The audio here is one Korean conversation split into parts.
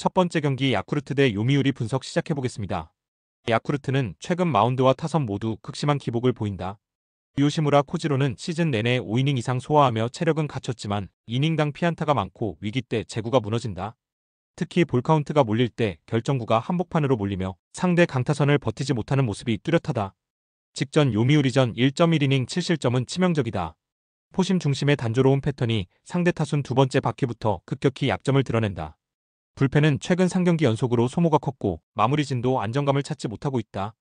첫 번째 경기 야쿠르트 대 요미우리 분석 시작해보겠습니다. 야쿠르트는 최근 마운드와 타선 모두 극심한 기복을 보인다. 요시무라 코지로는 시즌 내내 5이닝 이상 소화하며 체력은 갖췄지만 이닝당 피안타가 많고 위기 때 제구가 무너진다. 특히 볼카운트가 몰릴 때 결정구가 한복판으로 몰리며 상대 강타선을 버티지 못하는 모습이 뚜렷하다. 직전 요미우리전 1.1이닝 7실점은 치명적이다. 포심 중심의 단조로운 패턴이 상대 타순 두 번째 바퀴부터 급격히 약점을 드러낸다. 불펜은 최근 3경기 연속으로 소모가 컸고 마무리진도 안정감을 찾지 못하고 있다.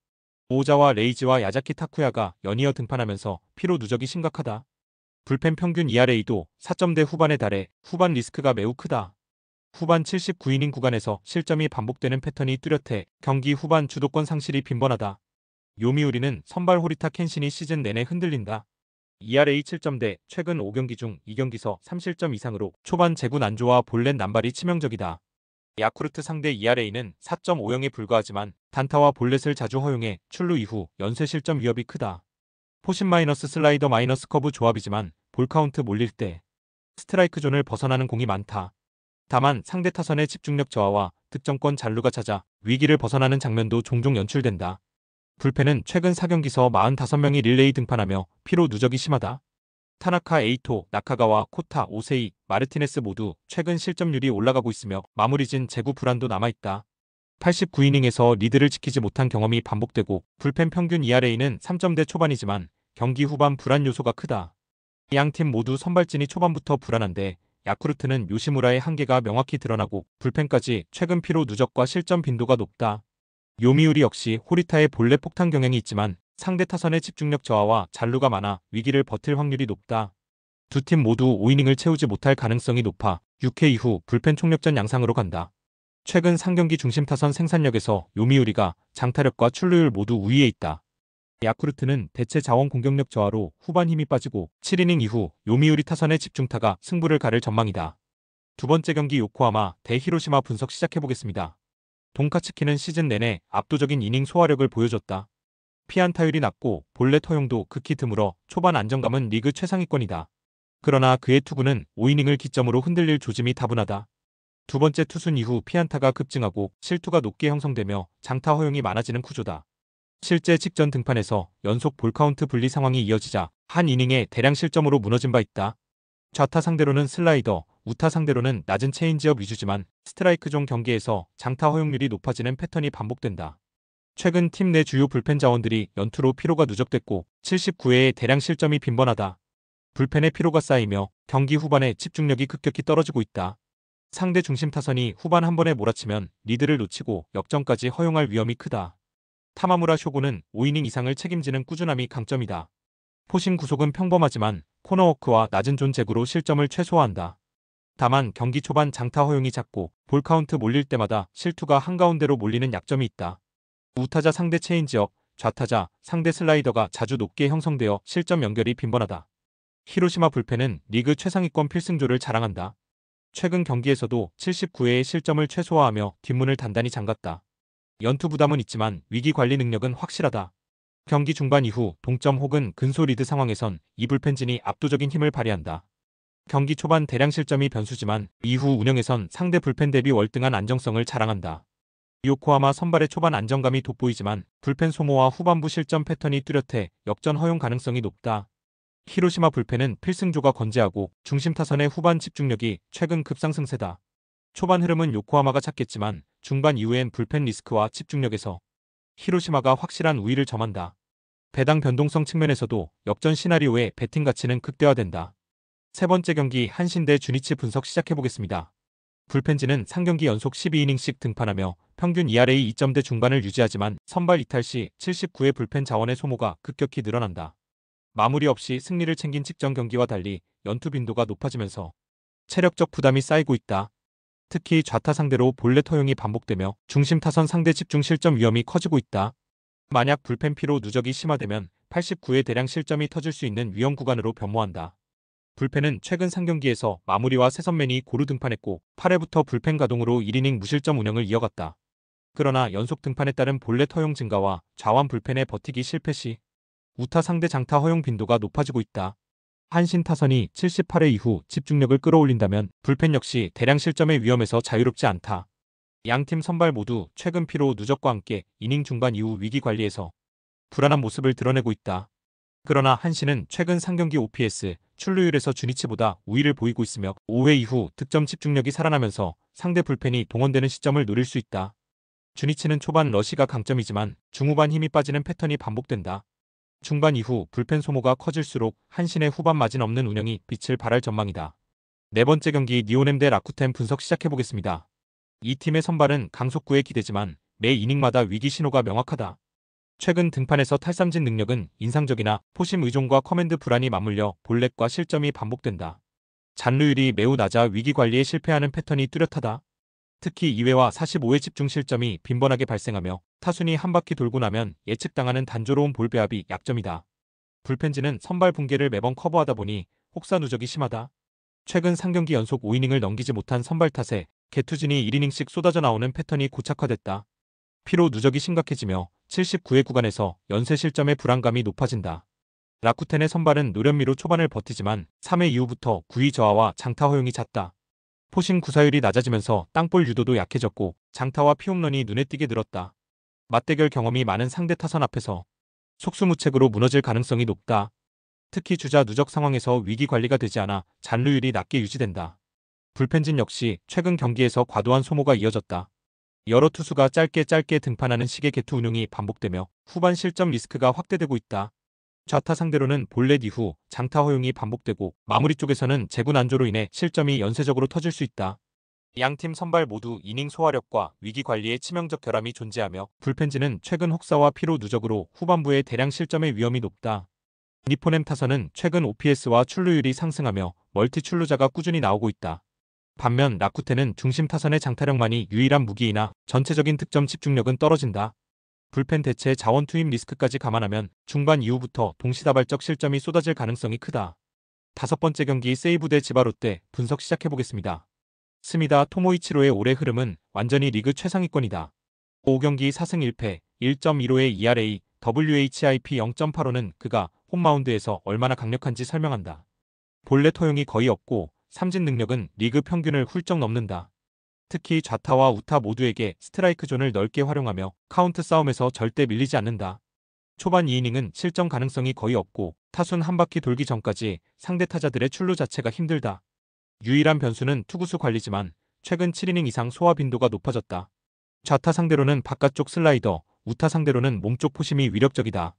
오자와 레이지와 야자키 타쿠야가 연이어 등판하면서 피로 누적이 심각하다. 불펜 평균 ERA도 4점대 후반에 달해 후반 리스크가 매우 크다. 후반 79이닝 구간에서 실점이 반복되는 패턴이 뚜렷해 경기 후반 주도권 상실이 빈번하다. 요미우리는 선발 호리타 켄신이 시즌 내내 흔들린다. ERA 7점대 최근 5경기 중 2경기서 3실점 이상으로 초반 제구 난조와 볼넷 남발이 치명적이다. 야쿠르트 상대 ERA는 4.50에 불과하지만 단타와 볼넷을 자주 허용해 출루 이후 연쇄 실점 위협이 크다. 포심 마이너스 슬라이더 마이너스 커브 조합이지만 볼카운트 몰릴 때 스트라이크 존을 벗어나는 공이 많다. 다만 상대 타선의 집중력 저하와 득점권 잔루가 찾아 위기를 벗어나는 장면도 종종 연출된다. 불펜은 최근 4경기서 45명이 릴레이 등판하며 피로 누적이 심하다. 타나카, 에이토, 나카가와, 코타, 오세이, 마르티네스 모두 최근 실점률이 올라가고 있으며 마무리진 제구 불안도 남아있다. 89이닝에서 리드를 지키지 못한 경험이 반복되고 불펜 평균 ERA는 3점대 초반이지만 경기 후반 불안 요소가 크다. 양팀 모두 선발진이 초반부터 불안한데 야쿠르트는 요시무라의 한계가 명확히 드러나고 불펜까지 최근 피로 누적과 실점 빈도가 높다. 요미우리 역시 호리타의 볼넷 폭탄 경향이 있지만 상대 타선의 집중력 저하와 잔루가 많아 위기를 버틸 확률이 높다. 두 팀 모두 5이닝을 채우지 못할 가능성이 높아 6회 이후 불펜 총력전 양상으로 간다. 최근 3경기 중심 타선 생산력에서 요미우리가 장타력과 출루율 모두 우위에 있다. 야쿠르트는 대체 자원 공격력 저하로 후반 힘이 빠지고 7이닝 이후 요미우리 타선의 집중타가 승부를 가를 전망이다. 두 번째 경기 요코하마 대 히로시마 분석 시작해보겠습니다. 돈카츠키는 시즌 내내 압도적인 이닝 소화력을 보여줬다. 피안타율이 낮고 볼넷 허용도 극히 드물어 초반 안정감은 리그 최상위권이다. 그러나 그의 투구는 5이닝을 기점으로 흔들릴 조짐이 다분하다. 두 번째 투순 이후 피안타가 급증하고 실투가 높게 형성되며 장타 허용이 많아지는 구조다. 실제 직전 등판에서 연속 볼카운트 분리 상황이 이어지자 한 이닝에 대량 실점으로 무너진 바 있다. 좌타 상대로는 슬라이더, 우타 상대로는 낮은 체인지업 위주지만 스트라이크 존 경기에서 장타 허용률이 높아지는 패턴이 반복된다. 최근 팀 내 주요 불펜 자원들이 연투로 피로가 누적됐고 79회의 대량 실점이 빈번하다. 불펜의 피로가 쌓이며 경기 후반에 집중력이 급격히 떨어지고 있다. 상대 중심 타선이 후반 한 번에 몰아치면 리드를 놓치고 역전까지 허용할 위험이 크다. 타마무라 쇼고는 5이닝 이상을 책임지는 꾸준함이 강점이다. 포심 구속은 평범하지만 코너워크와 낮은 존 제구로 실점을 최소화한다. 다만 경기 초반 장타 허용이 작고 볼카운트 몰릴 때마다 실투가 한가운데로 몰리는 약점이 있다. 우타자 상대 체인지업, 좌타자 상대 슬라이더가 자주 높게 형성되어 실점 연결이 빈번하다. 히로시마 불펜은 리그 최상위권 필승조를 자랑한다. 최근 경기에서도 79회의 실점을 최소화하며 뒷문을 단단히 잠갔다. 연투 부담은 있지만 위기 관리 능력은 확실하다. 경기 중반 이후 동점 혹은 근소 리드 상황에선 이 불펜진이 압도적인 힘을 발휘한다. 경기 초반 대량 실점이 변수지만 이후 운영에선 상대 불펜 대비 월등한 안정성을 자랑한다. 요코하마 선발의 초반 안정감이 돋보이지만 불펜 소모와 후반부 실점 패턴이 뚜렷해 역전 허용 가능성이 높다. 히로시마 불펜은 필승조가 건재하고 중심 타선의 후반 집중력이 최근 급상승세다. 초반 흐름은 요코하마가 찾겠지만 중반 이후엔 불펜 리스크와 집중력에서 히로시마가 확실한 우위를 점한다. 배당 변동성 측면에서도 역전 시나리오의 배팅 가치는 극대화된다. 세 번째 경기 한신 대 주니치 분석 시작해보겠습니다. 불펜진은 3경기 연속 12이닝씩 등판하며 평균 ERA 2점대 중반을 유지하지만 선발 이탈 시 79회 불펜 자원의 소모가 급격히 늘어난다. 마무리 없이 승리를 챙긴 직전 경기와 달리 연투 빈도가 높아지면서 체력적 부담이 쌓이고 있다. 특히 좌타 상대로 볼넷 허용이 반복되며 중심 타선 상대 집중 실점 위험이 커지고 있다. 만약 불펜 피로 누적이 심화되면 89회 대량 실점이 터질 수 있는 위험 구간으로 변모한다. 불펜은 최근 3경기에서 마무리와 세선맨이 고루 등판했고 8회부터 불펜 가동으로 1이닝 무실점 운영을 이어갔다. 그러나 연속 등판에 따른 볼넷 허용 증가와 좌완 불펜의 버티기 실패 시 우타 상대 장타 허용 빈도가 높아지고 있다. 한신 타선이 78회 이후 집중력을 끌어올린다면 불펜 역시 대량 실점의 위험에서 자유롭지 않다. 양팀 선발 모두 최근 피로 누적과 함께 이닝 중반 이후 위기 관리에서 불안한 모습을 드러내고 있다. 그러나 한신은 최근 상경기 OPS, 출루율에서 주니치보다 우위를 보이고 있으며 5회 이후 득점 집중력이 살아나면서 상대 불펜이 동원되는 시점을 노릴 수 있다. 주니치는 초반 러시가 강점이지만 중후반 힘이 빠지는 패턴이 반복된다. 중반 이후 불펜 소모가 커질수록 한신의 후반 마진 없는 운영이 빛을 발할 전망이다. 네 번째 경기 니오넴 대 라쿠텐 분석 시작해보겠습니다. 이 팀의 선발은 강속구에 기대지만 매 이닝마다 위기 신호가 명확하다. 최근 등판에서 탈삼진 능력은 인상적이나 포심 의존과 커맨드 불안이 맞물려 볼넷과 실점이 반복된다. 잔루율이 매우 낮아 위기 관리에 실패하는 패턴이 뚜렷하다. 특히 2회와 45회 집중 실점이 빈번하게 발생하며 타순이 한 바퀴 돌고 나면 예측당하는 단조로운 볼 배합이 약점이다. 불펜진은 선발 붕괴를 매번 커버하다 보니 혹사 누적이 심하다. 최근 3경기 연속 5이닝을 넘기지 못한 선발 탓에 개투진이 1이닝씩 쏟아져 나오는 패턴이 고착화됐다. 피로 누적이 심각해지며 79회 구간에서 연쇄 실점의 불안감이 높아진다. 라쿠텐의 선발은 노련미로 초반을 버티지만 3회 이후부터 구위 저하와 장타 허용이 잦다. 포심 구사율이 낮아지면서 땅볼 유도도 약해졌고 장타와 피홈런이 눈에 띄게 늘었다. 맞대결 경험이 많은 상대 타선 앞에서 속수무책으로 무너질 가능성이 높다. 특히 주자 누적 상황에서 위기 관리가 되지 않아 잔루율이 낮게 유지된다. 불펜진 역시 최근 경기에서 과도한 소모가 이어졌다. 여러 투수가 짧게 등판하는 식의 개투 운용이 반복되며 후반 실점 리스크가 확대되고 있다. 좌타 상대로는 볼넷 이후 장타 허용이 반복되고 마무리 쪽에서는 제구 난조로 인해 실점이 연쇄적으로 터질 수 있다. 양팀 선발 모두 이닝 소화력과 위기 관리에 치명적 결함이 존재하며 불펜진은 최근 혹사와 피로 누적으로 후반부에 대량 실점의 위험이 높다. 니포넴 타선은 최근 OPS와 출루율이 상승하며 멀티 출루자가 꾸준히 나오고 있다. 반면 라쿠텐은 중심 타선의 장타력만이 유일한 무기이나 전체적인 득점 집중력은 떨어진다. 불펜 대체 자원 투입 리스크까지 감안하면 중반 이후부터 동시다발적 실점이 쏟아질 가능성이 크다. 다섯 번째 경기 세이브 대 지바롯데 분석 시작해보겠습니다. 스미다 토모이치로의 올해 흐름은 완전히 리그 최상위권이다. 5경기 4승 1패, 1.15의 ERA, WHIP 0.85는 그가 홈마운드에서 얼마나 강력한지 설명한다. 볼넷 허용이 거의 없고 삼진 능력은 리그 평균을 훌쩍 넘는다. 특히 좌타와 우타 모두에게 스트라이크 존을 넓게 활용하며 카운트 싸움에서 절대 밀리지 않는다. 초반 2이닝은 실점 가능성이 거의 없고 타순 한 바퀴 돌기 전까지 상대 타자들의 출루 자체가 힘들다. 유일한 변수는 투구수 관리지만 최근 7이닝 이상 소화 빈도가 높아졌다. 좌타 상대로는 바깥쪽 슬라이더, 우타 상대로는 몸쪽 포심이 위력적이다.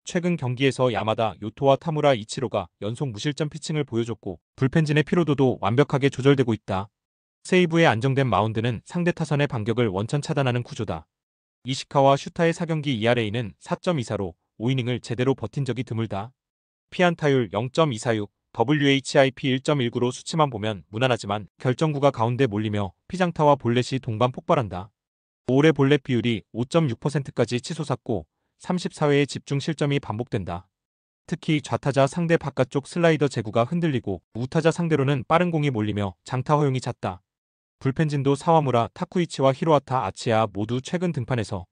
최근 경기에서 야마다, 요토와 타무라 이치로가 연속 무실점 피칭을 보여줬고 불펜진의 피로도도 완벽하게 조절되고 있다. 세이브의 안정된 마운드는 상대 타선의 반격을 원천 차단하는 구조다. 이시카와 슈타의 4경기 ERA는 4.24로 5이닝을 제대로 버틴 적이 드물다. 피안타율 0.246, WHIP 1.19로 수치만 보면 무난하지만 결정구가 가운데 몰리며 피장타와 볼넷이 동반 폭발한다. 올해 볼넷 비율이 5.6%까지 치솟았고 34회의 집중 실점이 반복된다. 특히 좌타자 상대 바깥쪽 슬라이더 제구가 흔들리고 우타자 상대로는 빠른 공이 몰리며 장타 허용이 잦다. 불펜진도 사와무라, 타쿠이치와 히로아타 아치야 모두 최근 등판에서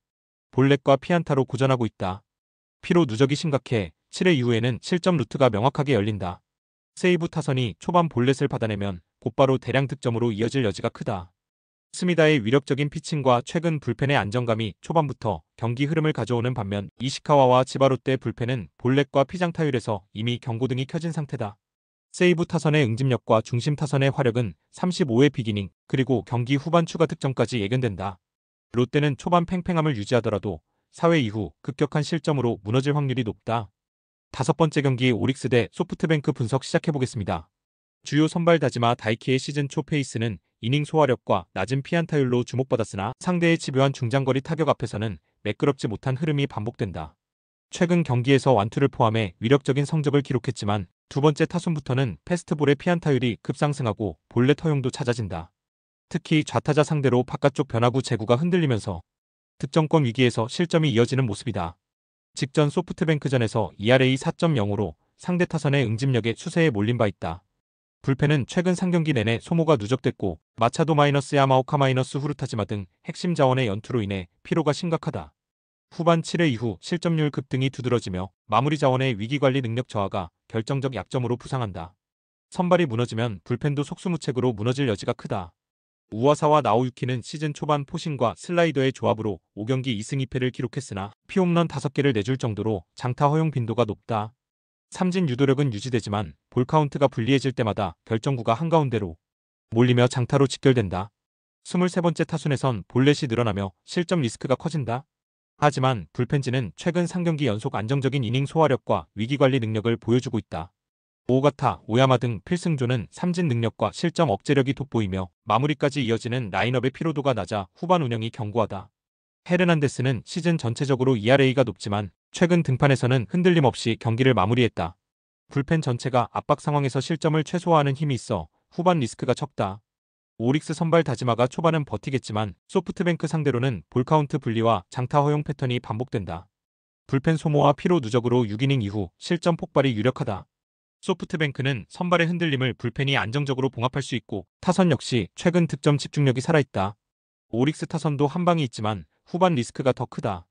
볼넷과 피안타로 고전하고 있다. 피로 누적이 심각해 7회 이후에는 실점 루트가 명확하게 열린다. 세이브 타선이 초반 볼넷을 받아내면 곧바로 대량 득점으로 이어질 여지가 크다. 스미다의 위력적인 피칭과 최근 불펜의 안정감이 초반부터 경기 흐름을 가져오는 반면 이시카와와 지바롯데 불펜은 볼넷과 피장타율에서 이미 경고등이 켜진 상태다. 세이브 타선의 응집력과 중심 타선의 화력은 35회 비기닝 그리고 경기 후반 추가 득점까지 예견된다. 롯데는 초반 팽팽함을 유지하더라도 4회 이후 급격한 실점으로 무너질 확률이 높다. 다섯 번째 경기 오릭스 대 소프트뱅크 분석 시작해보겠습니다. 주요 선발 다지마 다이키의 시즌 초 페이스는 이닝 소화력과 낮은 피안타율로 주목받았으나 상대의 집요한 중장거리 타격 앞에서는 매끄럽지 못한 흐름이 반복된다. 최근 경기에서 완투를 포함해 위력적인 성적을 기록했지만 두 번째 타순부터는 패스트볼의 피안타율이 급상승하고 볼넷 허용도 잦아진다. 특히 좌타자 상대로 바깥쪽 변화구 제구가 흔들리면서 득점권 위기에서 실점이 이어지는 모습이다. 직전 소프트뱅크전에서 ERA 4.0으로 상대 타선의 응집력에 추세에 몰린 바 있다. 불펜은 최근 3경기 내내 소모가 누적됐고 마차도 마이너스 야마오카 마이너스 후르타지마 등 핵심 자원의 연투로 인해 피로가 심각하다. 후반 7회 이후 실점률 급등이 두드러지며 마무리 자원의 위기관리 능력 저하가 결정적 약점으로 부상한다. 선발이 무너지면 불펜도 속수무책으로 무너질 여지가 크다. 우와사와 나오유키는 시즌 초반 포신과 슬라이더의 조합으로 5경기 2승 2패를 기록했으나 피홈런 5개를 내줄 정도로 장타 허용 빈도가 높다. 삼진 유도력은 유지되지만 볼 카운트가 불리해질 때마다 결정구가 한가운데로 몰리며 장타로 직결된다. 23번째 타순에선 볼넷이 늘어나며 실점 리스크가 커진다. 하지만 불펜진은 최근 3경기 연속 안정적인 이닝 소화력과 위기관리 능력을 보여주고 있다. 오가타, 오야마 등 필승조는 삼진 능력과 실점 억제력이 돋보이며 마무리까지 이어지는 라인업의 피로도가 낮아 후반 운영이 견고하다. 헤르난데스는 시즌 전체적으로 ERA가 높지만 최근 등판에서는 흔들림 없이 경기를 마무리했다. 불펜 전체가 압박 상황에서 실점을 최소화하는 힘이 있어 후반 리스크가 적다. 오릭스 선발 다지마가 초반은 버티겠지만 소프트뱅크 상대로는 볼카운트 분리와 장타 허용 패턴이 반복된다. 불펜 소모와 피로 누적으로 6이닝 이후 실점 폭발이 유력하다. 소프트뱅크는 선발의 흔들림을 불펜이 안정적으로 봉합할 수 있고 타선 역시 최근 득점 집중력이 살아있다. 오릭스 타선도 한방이 있지만 후반 리스크가 더 크다.